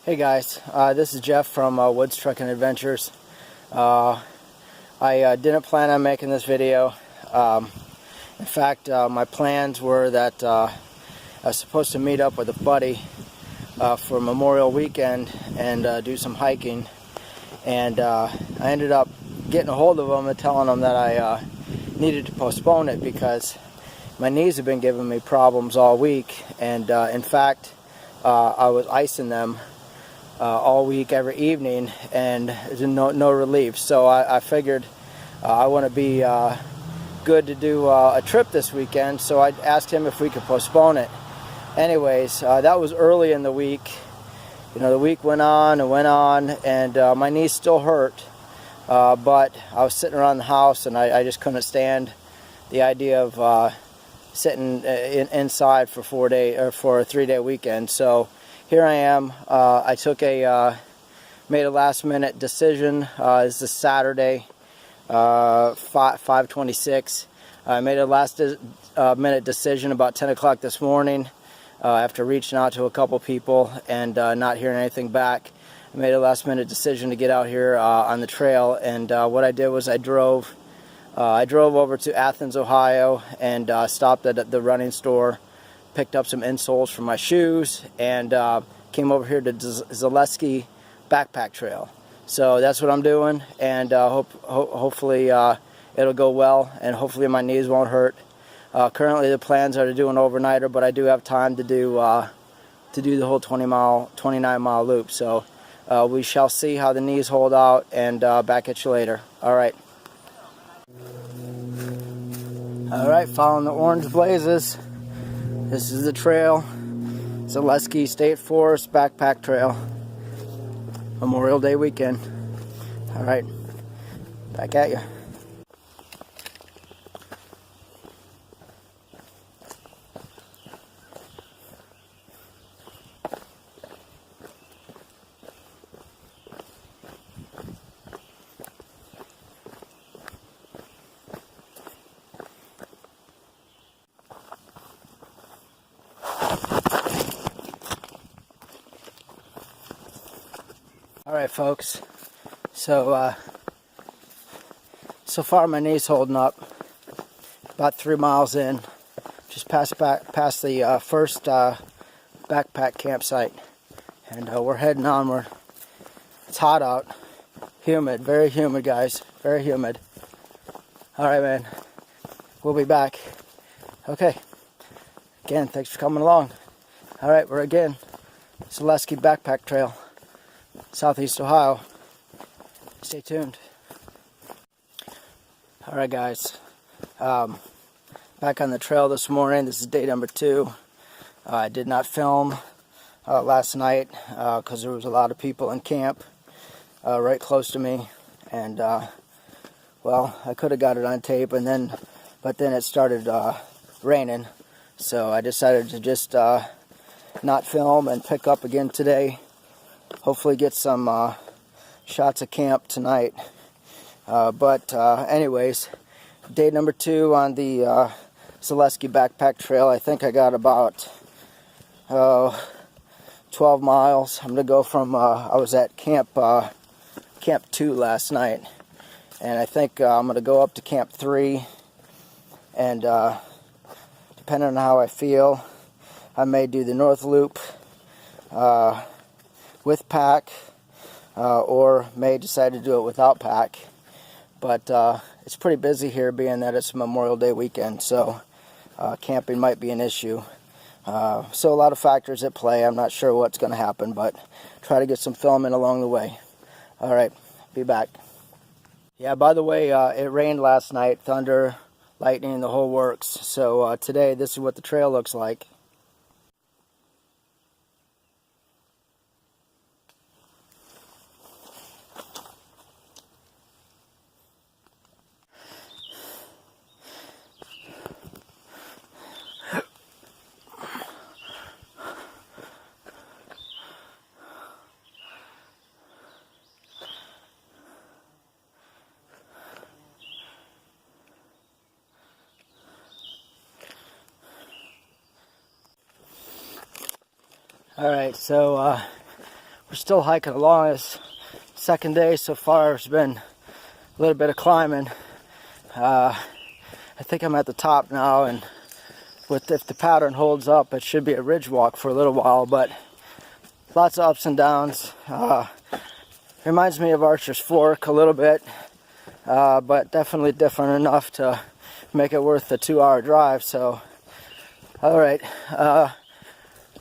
Hey guys, this is Jeff from Woods Trucking Adventures. I didn't plan on making this video. In fact, my plans were that I was supposed to meet up with a buddy for Memorial Weekend and do some hiking, and I ended up getting a hold of him and telling him that I needed to postpone it because my knees have been giving me problems all week, and in fact I was icing them all week, every evening, and there's no relief. So I figured I want to be good to do a trip this weekend, so I asked him if we could postpone it. Anyways, that was early in the week. You know, the week went on and went on, and my knees still hurt, but I was sitting around the house and I just couldn't stand the idea of sitting inside for for a 3-day weekend. So here I am. I made a last-minute decision. This is Saturday, 5:26. I made a last-minute decision about 10 o'clock this morning after reaching out to a couple people and not hearing anything back. I made a last-minute decision to get out here on the trail, and what I did was I drove over to Athens, Ohio, and stopped at the running store, picked up some insoles for my shoes, and came over here to Zaleski backpack trail. So that's what I'm doing, and hopefully it'll go well, and hopefully my knees won't hurt. Currently the plans are to do an overnighter, but I do have time to do the whole 29-mile loop. So we shall see how the knees hold out, and back at you later. All right. All right, following the orange blazes. This is the trail, Zaleski State Forest Backpack Trail, Memorial Day weekend. All right, back at you. Alright folks, so far my knee's holding up. About 3 miles in, just past the first backpack campsite, and we're heading onward. It's hot out, humid, very humid guys, very humid. Alright man, we'll be back. Okay, again, thanks for coming along. Alright, we're again, Zaleski Backpack Trail, Southeast Ohio. Stay tuned. Alright guys, back on the trail this morning. This is day number 2. I did not film last night because there was a lot of people in camp right close to me, and well, I could have got it on tape, but then it started raining, so I decided to just not film and pick up again today. Hopefully get some shots of camp tonight. But anyways, day number 2 on the Zaleski Backpack Trail. I think I got about 12 miles. I'm going to go from, I was at Camp 2 last night, and I think I'm going to go up to Camp 3, and depending on how I feel, I may do the North Loop with pack, or may decide to do it without pack. But it's pretty busy here, being that it's Memorial Day weekend, so camping might be an issue. So a lot of factors at play. I'm not sure what's going to happen, but try to get some filming along the way. Alright, be back. Yeah, by the way, it rained last night, thunder, lightning, the whole works. So today, this is what the trail looks like. Alright, so we're still hiking along. This second day so far has been a little bit of climbing. I think I'm at the top now, and if the pattern holds up, it should be a ridge walk for a little while, but lots of ups and downs. Reminds me of Archer's Fork a little bit, but definitely different enough to make it worth the 2-hour drive. So, all right,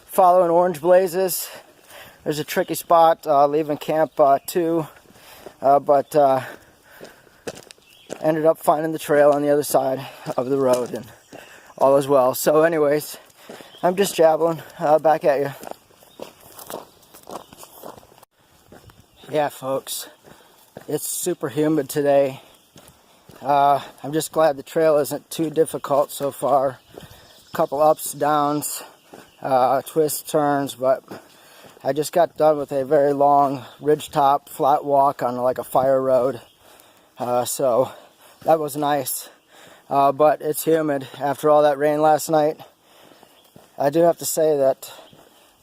following orange blazes. There's a tricky spot leaving camp 2, but ended up finding the trail on the other side of the road, and all is well. So anyways, I'm just jabbling back at you. Yeah, folks, it's super humid today. I'm just glad the trail isn't too difficult so far. A couple ups, downs, twists, turns, but I just got done with a very long ridgetop flat walk on like a fire road. So that was nice, but it's humid after all that rain last night. I do have to say that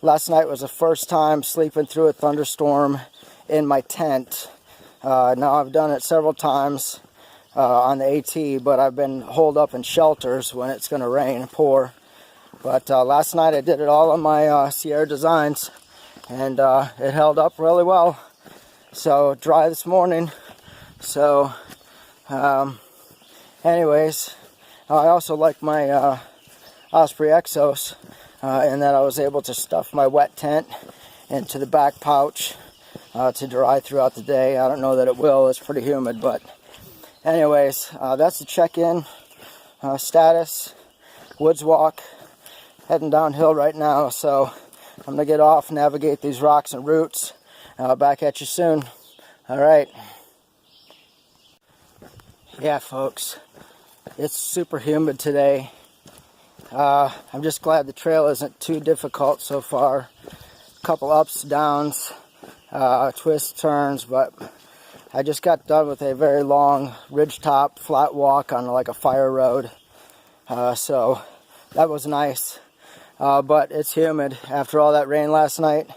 last night was the first time sleeping through a thunderstorm in my tent. Now I've done it several times on the AT, but I've been holed up in shelters when it's going to rain and pour. But last night I did it all on my Sierra Designs, and it held up really well. So dry this morning. So anyways, I also like my Osprey Exos in that I was able to stuff my wet tent into the back pouch to dry throughout the day. I don't know that it will, it's pretty humid, but anyways, that's the check-in status. Woods walk, heading downhill right now, so I'm gonna get off, navigate these rocks and roots. Back at you soon. All right. Yeah, folks, it's super humid today. I'm just glad the trail isn't too difficult so far. A couple ups, downs, twists, turns, but I just got done with a very long ridgetop flat walk on like a fire road. So that was nice, but it's humid after all that rain last night.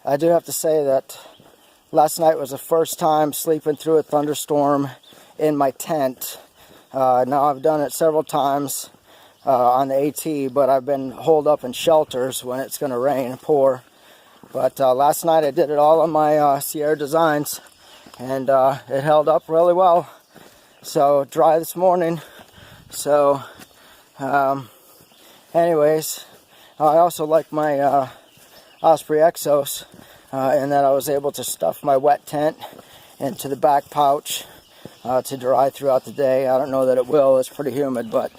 I do have to say that last night was the first time sleeping through a thunderstorm in my tent. Now I've done it several times on the AT, but I've been holed up in shelters when it's going to rain and pour. But last night I did it all on my Sierra Designs, and it held up really well. So dry this morning. So anyways, I also like my Osprey Exos in that I was able to stuff my wet tent into the back pouch to dry throughout the day. I don't know that it will, it's pretty humid, but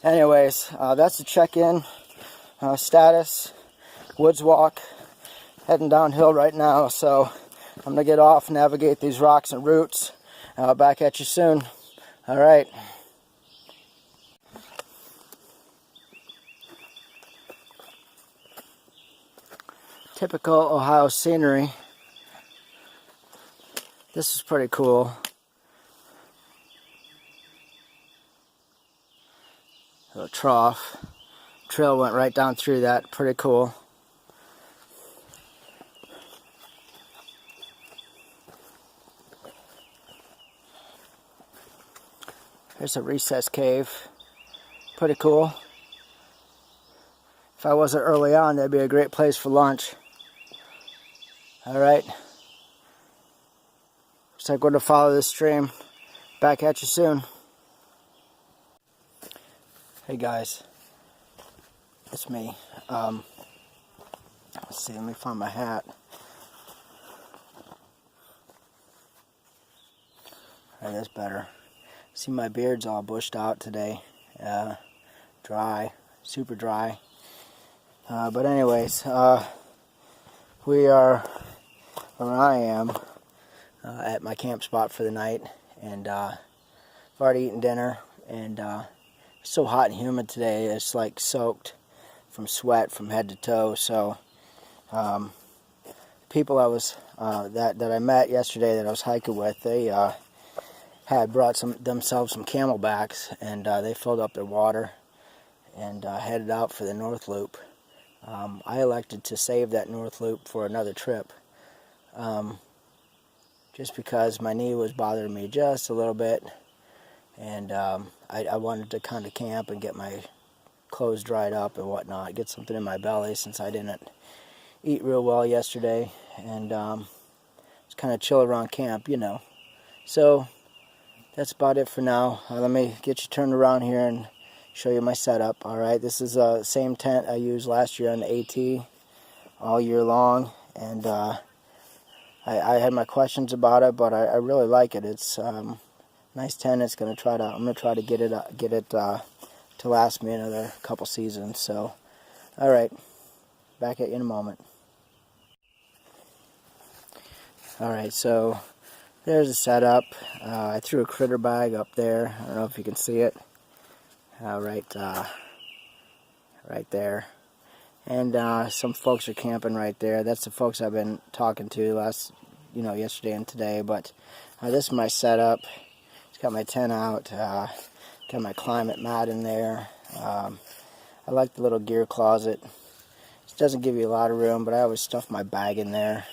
anyways, that's the check-in status. Woods walk, heading downhill right now, so I'm gonna get off, navigate these rocks and roots. Back at you soon. All right. Typical Ohio scenery. This is pretty cool. A trough. Trail went right down through that. Pretty cool. There's a recess cave. Pretty cool. If I wasn't early on, that'd be a great place for lunch. Alright. Looks like we're going to follow this stream. Back at you soon. Hey guys. It's me. Let's see, let me find my hat. Alright, that's better. See, my beard's all bushed out today. Dry. Super dry. But anyways, we are, or I am, at my camp spot for the night, and I've already eaten dinner, and it's so hot and humid today, it's like soaked from sweat from head to toe. So people I was that I met yesterday that I was hiking with, they had brought themselves some camelbacks, and they filled up their water and headed out for the North Loop. I elected to save that north loop for another trip, just because my knee was bothering me just a little bit, and I wanted to kind of camp and get my clothes dried up and whatnot, get something in my belly since I didn't eat real well yesterday, and it's kind of chill around camp, you know. So that's about it for now. Let me get you turned around here and show you my setup. Alright, this is the same tent I used last year on the AT all year long, and I had my questions about it, but I really like it. It's nice tent. I'm gonna try to get it to last me another couple seasons. So, all right, back at you in a moment. All right, so there's the setup. I threw a critter bag up there. I don't know if you can see it. Right there. And some folks are camping right there. That's the folks I've been talking to yesterday and today. But this is my setup. It's got my tent out. Got my climate mat in there. I like the little gear closet. It doesn't give you a lot of room, but I always stuff my bag in there.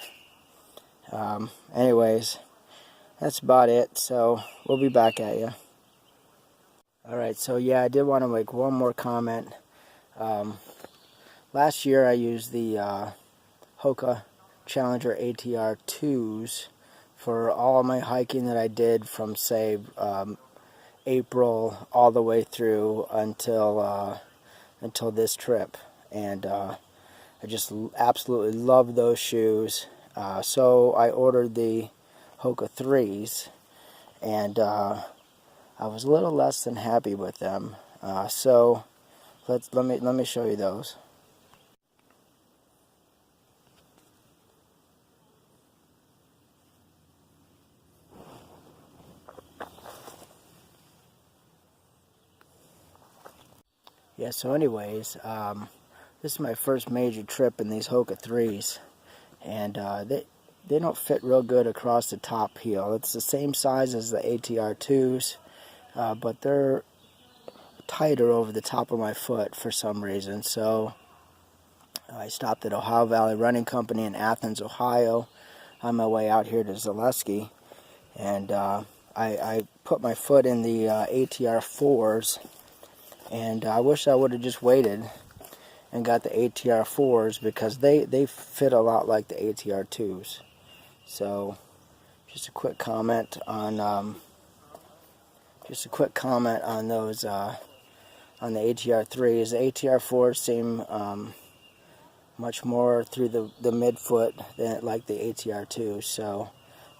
Anyways, that's about it. So we'll be back at you. Alright, so yeah, I did want to make one more comment. Last year I used the Hoka Challenger ATR 2s for all my hiking that I did from, say, April all the way through until this trip. And I just absolutely love those shoes. So I ordered the Hoka 3s, and I was a little less than happy with them. So let me show you those. Yeah, so anyways, this is my first major trip in these Hoka 3s, and they don't fit real good across the top heel. It's the same size as the ATR 2s, but they're tighter over the top of my foot for some reason. So I stopped at Ohio Valley Running Company in Athens, Ohio, on my way out here to Zaleski, and I put my foot in the ATR 4s, and I wish I would have just waited and got the ATR 4s, because they fit a lot like the ATR 2s. So just a quick comment on those on the ATR 3s. The ATR 4s seem much more through the midfoot than like the ATR 2s. So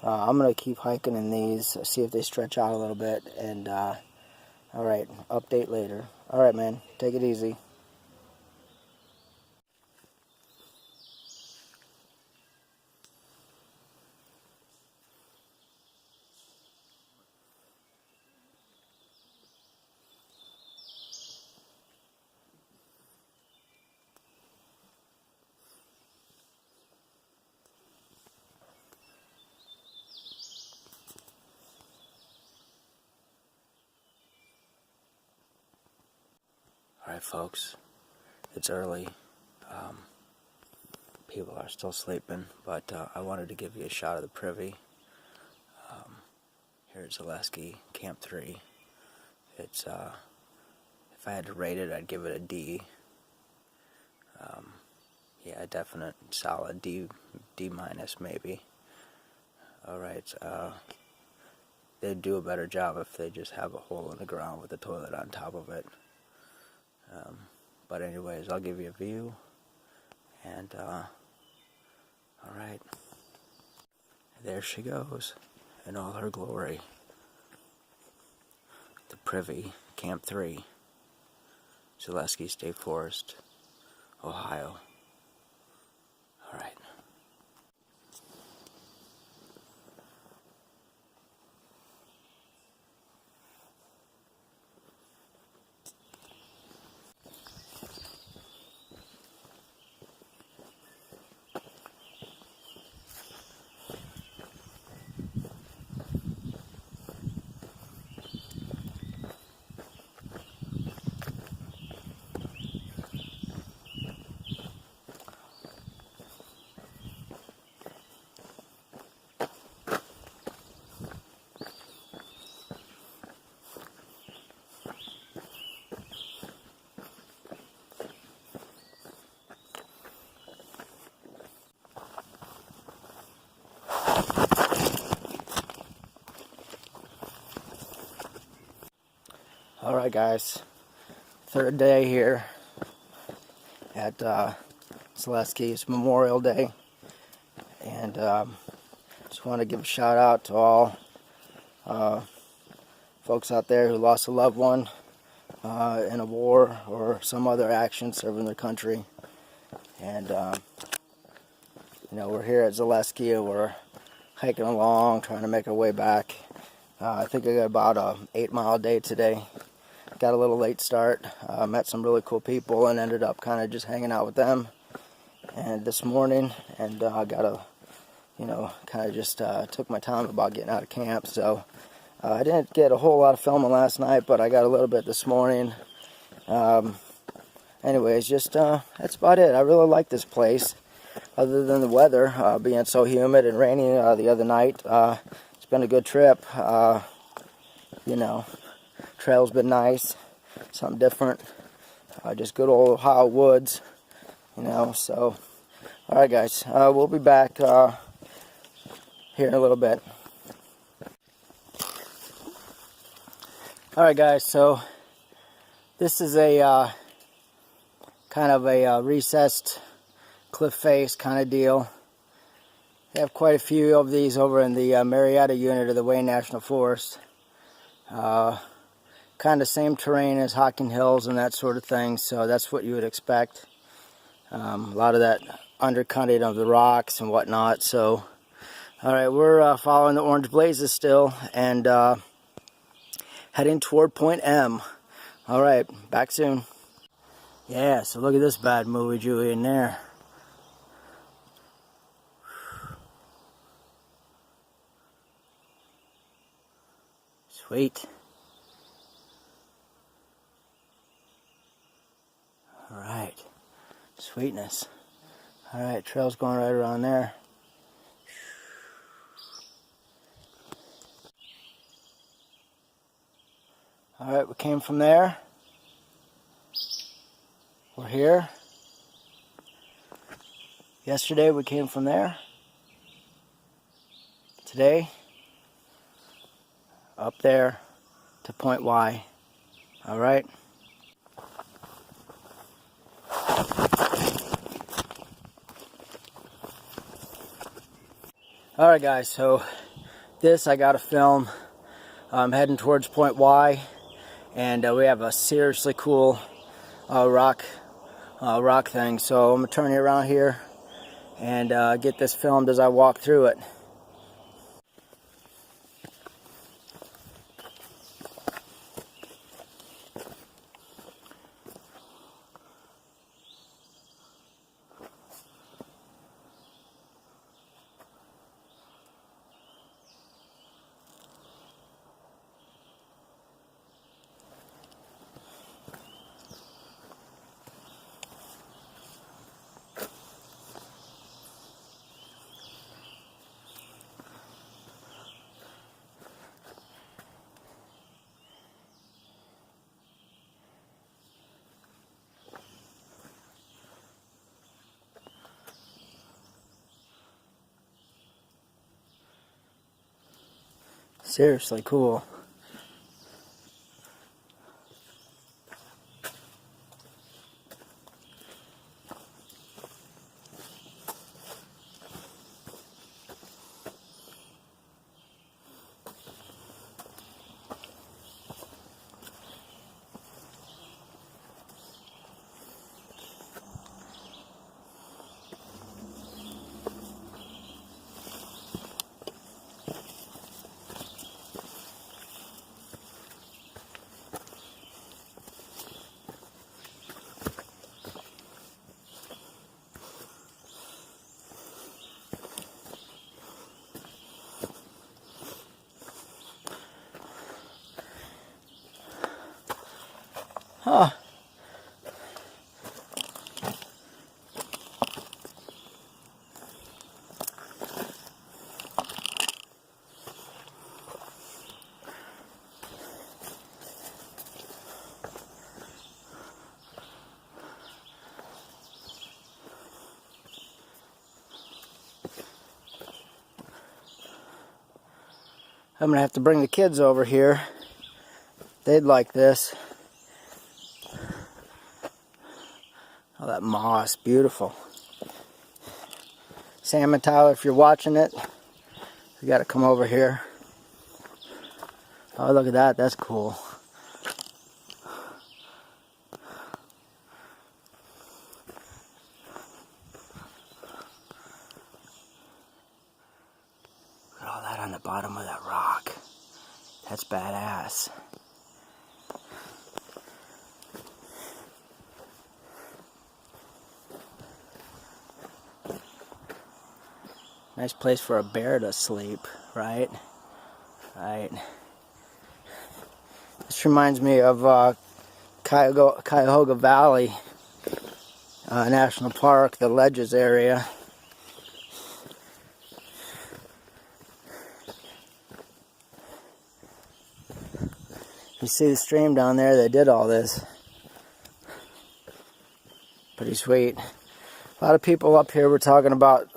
I'm gonna keep hiking in these, see if they stretch out a little bit, and alright, update later. Alright, man, take it easy. Alright, folks, it's early. People are still sleeping, but I wanted to give you a shot of the privy. Here at Zaleski, Camp 3. It's, if I had to rate it, I'd give it a D. Yeah, a definite solid D minus maybe. Alright, they'd do a better job if they just have a hole in the ground with a toilet on top of it. But anyways, I'll give you a view, and alright, there she goes in all her glory. The Privy, Camp 3, Zaleski State Forest, Ohio. Alright. Alright guys, third day here at Zaleski. It's Memorial Day, and just want to give a shout out to all folks out there who lost a loved one in a war or some other action serving their country. And you know, we're here at Zaleski and we're hiking along, trying to make our way back. I think I got about an 8-mile day today. Got a little late start. Met some really cool people and ended up kind of just hanging out with them. And this morning, and I got a, you know, kind of just took my time about getting out of camp. So I didn't get a whole lot of filming last night, but I got a little bit this morning. Anyways, just that's about it. I really like this place, other than the weather being so humid and rainy the other night. It's been a good trip. You know, trail's been nice, something different. Just good old Ohio woods, you know. So, all right, guys, we'll be back here in a little bit. All right, guys. So this is a kind of a recessed cliff face kind of deal. They have quite a few of these over in the Marietta unit of the Wayne National Forest. Kind of same terrain as Hocking Hills and that sort of thing, so that's what you would expect. A lot of that undercutting of the rocks and whatnot. So, all right, we're following the orange blazes still and heading toward Point M. All right, back soon. Yeah, so look at this bad movie Jewy in there. Sweet. Alright. Sweetness. Alright, trail's going right around there. Alright, we came from there. We're here. Yesterday we came from there. Today, up there to Point Y. All right. All right, guys. So this I got to film. I'm heading towards Point Y, and we have a seriously cool rock thing. So I'm gonna turn you around here and get this filmed as I walk through it. Seriously cool. Huh. I'm gonna have to bring the kids over here. They'd like this. Oh, that moss, beautiful. Salmon Tyler, if you're watching it, you got to come over here. Oh, look at that. That's cool. Look at all that on the bottom of that rock. That's badass. Nice place for a bear to sleep, right? Right. This reminds me of Cuyahoga Valley National Park, the Ledges area. You see the stream down there, they did all this. Pretty sweet. A lot of people up here were talking about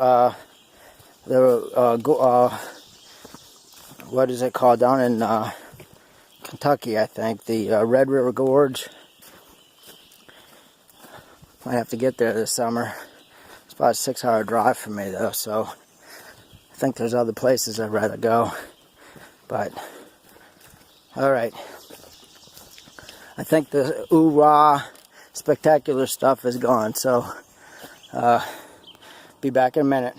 what is it called down in Kentucky, I think, the Red River Gorge. Might have to get there this summer. It's about a 6-hour drive for me though, so I think there's other places I'd rather go. But alright, I think the ooh-rah spectacular stuff is gone, so be back in a minute.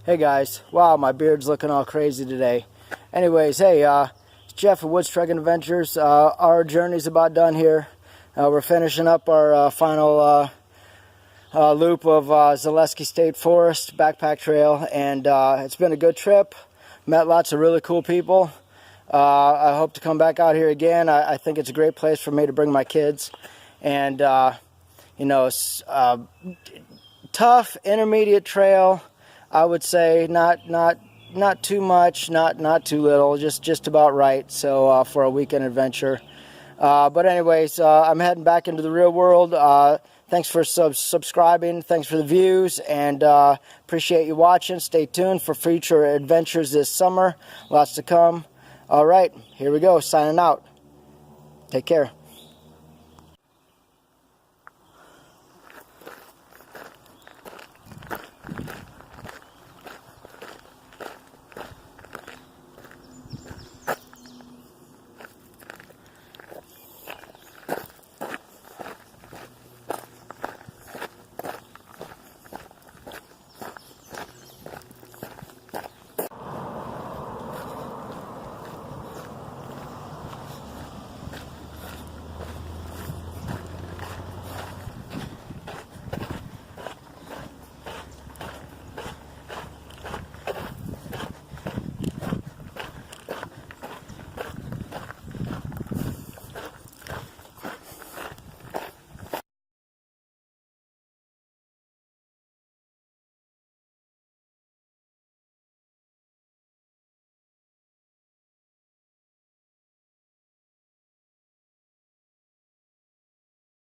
Hey guys, wow, my beard's looking all crazy today. Anyways, hey, it's Jeff of Woods Trekking Adventures. Our journey's about done here. We're finishing up our final loop of Zaleski State Forest backpack trail, and it's been a good trip. Met lots of really cool people. I hope to come back out here again. I think it's a great place for me to bring my kids. And you know, tough intermediate trail, I would say. Not too much, not too little, just about right. So for a weekend adventure. But anyways, I'm heading back into the real world. Thanks for subscribing. Thanks for the views, and appreciate you watching. Stay tuned for future adventures this summer. Lots to come. All right, here we go. Signing out. Take care.